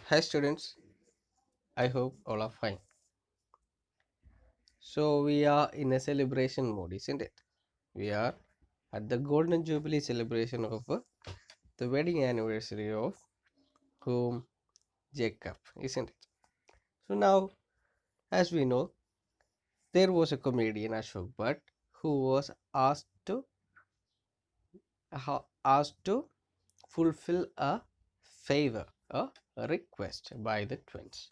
Hi students, I hope all are fine. So we are in a celebration mode, isn't it? We are at the golden jubilee celebration of the wedding anniversary of whom Jacob, isn't it? So now, as we know, there was a comedian Ashok Bhatt who was asked to fulfill a favor, a request by the twins.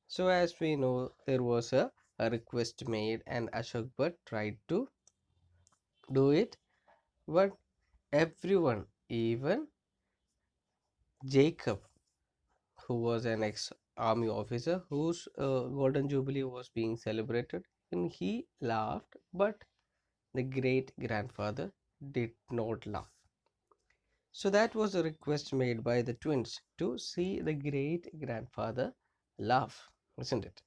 So as we know, there was a request made, and Ashok Bhatt tried to do it, but everyone, even Jacob, who was an ex-army officer whose golden jubilee was being celebrated, and he laughed, but the great grandfather did not laugh. So that was a request made by the twins to see the great grandfather laugh, isn't it?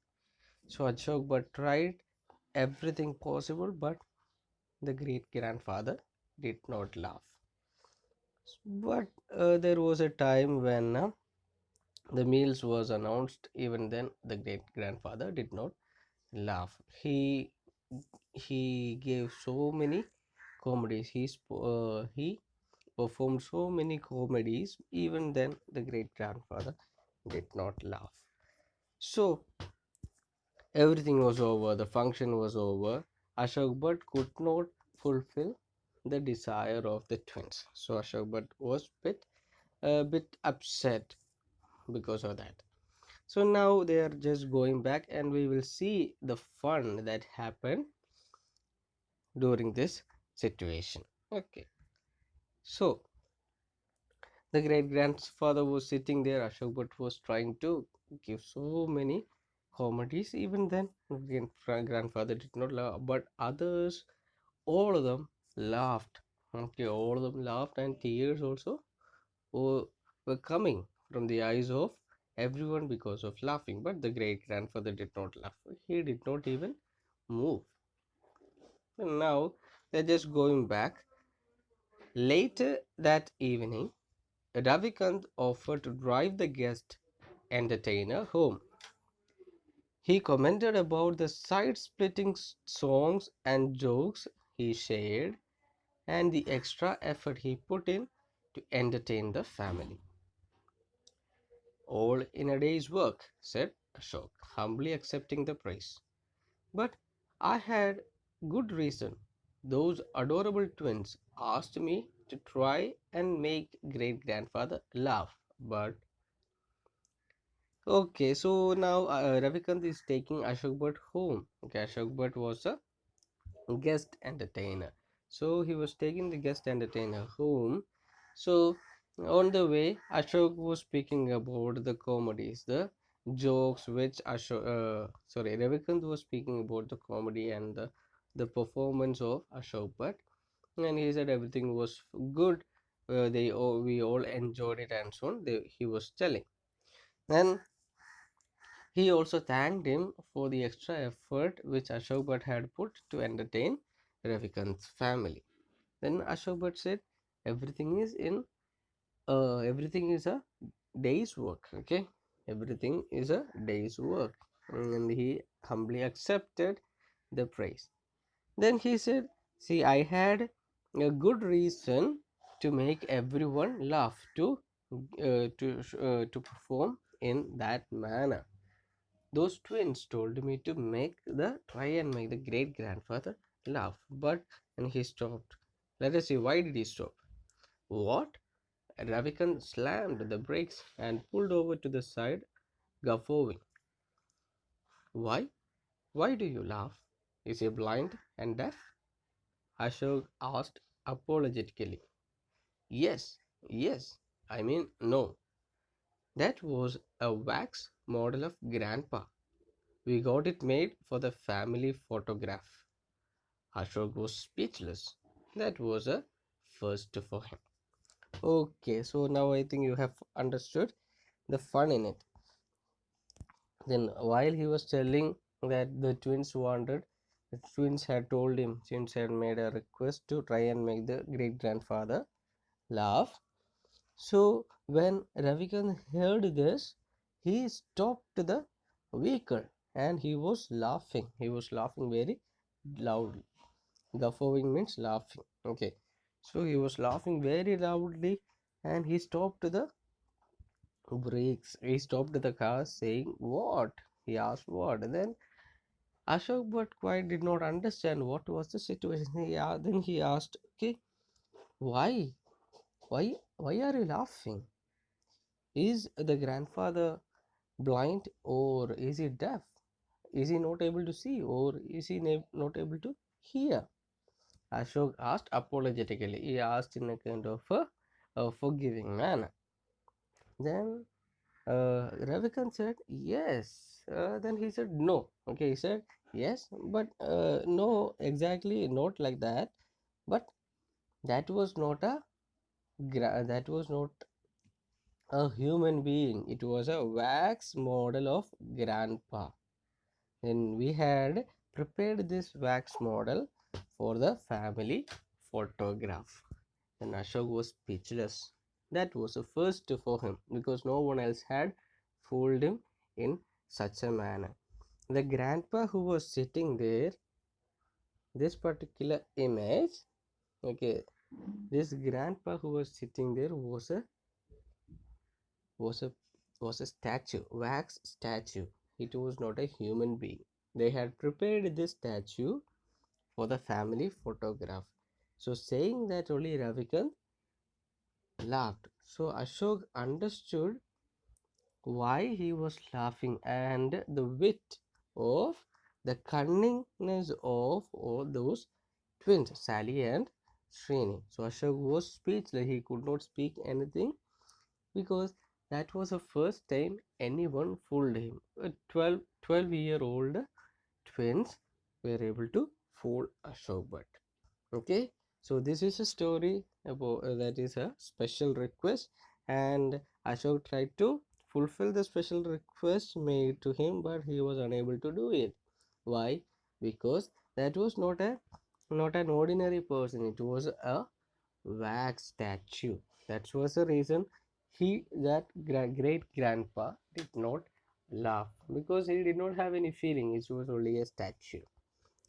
So Ashok Bhatt tried everything possible, but the great grandfather did not laugh. But there was a time when the meals was announced. Even then, the great grandfather did not laugh. He gave so many comedies. He performed so many comedies. Even then, the great grandfather did not laugh. So everything was over. The function was over. Ashok Bhatt could not fulfill the desire of the twins. So Ashok Bhatt was a bit upset because of that. So now they are just going back, and we will see the fun that happened during this situation. Okay, so the great grandfather was sitting there. Ashok Bhatt was trying to give so many comedies. Even then, grandfather did not laugh, but others, all of them laughed. Okay, all of them laughed, and tears also were, were coming from the eyes of everyone because of laughing. But the great grandfather did not laugh. He did not even move. And now they're just going back. Later that evening, Ravikant offered to drive the guest entertainer home. He commented about the side splitting songs and jokes he shared and the extra effort he put in to entertain the family. All in a day's work, said Ashok, humbly accepting the praise. But I had good reason. Those adorable twins asked me to try and make great grandfather laugh. But okay, so now Ravikant is taking Ashok Bhatt home. Okay, Ashok Bhatt was a guest entertainer. So he was taking the guest entertainer home. So on the way, Ashok was speaking about the comedies, the jokes which Ravikant was speaking about the comedy and the performance of Ashok Bhatt, and he said everything was good. We all enjoyed it and so on. He was telling. Then he also thanked him for the extra effort which Ashok Bhatt had put to entertain Ravikant's family. Then Ashok Bhatt said, "Everything is everything is a day's work. Okay, everything is a day's work," and he humbly accepted the praise. Then he said, "See, I had a good reason to make everyone laugh to perform in that manner. Those twins told me to try and make the great grandfather laugh, but and he stopped. Let us see, why did he stop? What? Ravikant slammed the brakes and pulled over to the side, guffawing. Why? Why do you laugh? Is he blind and deaf? Ashok asked apologetically. Yes, yes, I mean, no. That was a wax model of Grandpa. We got it made for the family photograph. Ashok was speechless. That was a first for him. Okay, so now I think you have understood the fun in it. Then, while he was telling that the twins had told him, twins had made a request to try and make the great grandfather laugh. So, when Ravikant heard this, he stopped the vehicle and he was laughing. He was laughing very loudly. Guffawing means laughing. Okay. So he was laughing very loudly and he stopped the brakes. He stopped the car saying, "What?" He asked what. Then Ashok but quite did not understand what was the situation. Then he asked, "Okay, why? Why are you laughing? Is the grandfather blind or is he deaf? Is he not able to see or is he not able to hear?" Ashok asked apologetically. He asked in a kind of a forgiving manner. Then Ravikant said yes. Then he said no. Okay, he said yes, but no, exactly not like that. But that was not that was not a human being. It was a wax model of grandpa. Then we had prepared this wax model for the family photograph. Then Ashok was speechless. That was a first for him because no one else had fooled him in such a manner. The grandpa who was sitting there, this particular image, okay, this grandpa who was sitting there was a was a statue, wax statue. It was not a human being. They had prepared this statue for the family photograph. So saying that, only Ravikant laughed. So Ashok understood why he was laughing and the wit of the cunningness of all those twins, Sally and Srini. So Ashok was speechless. He could not speak anything because that was the first time anyone fooled him. 12-year-old twins were able to fool Ashok Bhatt. Okay, so this is a story about that is a special request, and Ashok tried to fulfill the special request made to him, but he was unable to do it. Why? Because that was not an ordinary person. It was a wax statue. That was the reason great grandpa did not laugh because he did not have any feeling. It was only a statue.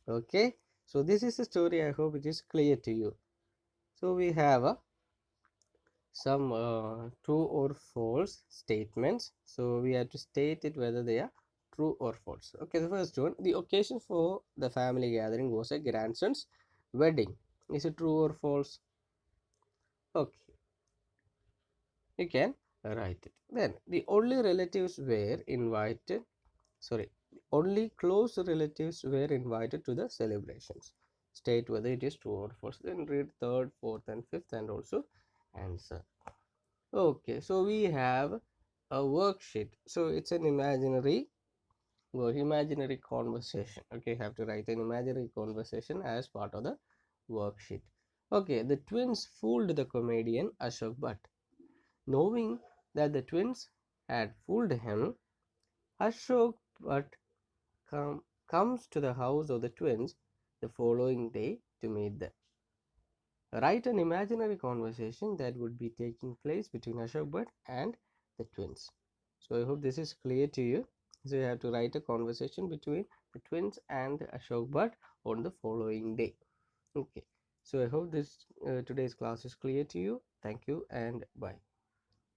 Okay, so this is the story. I hope it is clear to you. So we have some true or false statements. So we have to state it whether they are true or false. Okay, the first one: the occasion for the family gathering was a grandson's wedding. Is it true or false? Okay, you can write it. Then the only relatives were invited. Sorry, only close relatives were invited to the celebrations. State whether it is true or false. Then read third, fourth, and fifth, and also answer. Okay, so we have a worksheet. So it's an imaginary imaginary conversation. Okay, you have to write an imaginary conversation as part of the worksheet. Okay, the twins fooled the comedian Ashok Bhatt. Knowing that the twins had fooled him, Ashok Bhatt comes to the house of the twins the following day to meet them. Write an imaginary conversation that would be taking place between Ashok Bhatt and the twins. So I hope this is clear to you. So you have to write a conversation between the twins and Ashok Bhatt on the following day. Okay. So I hope this today's class is clear to you. Thank you and bye.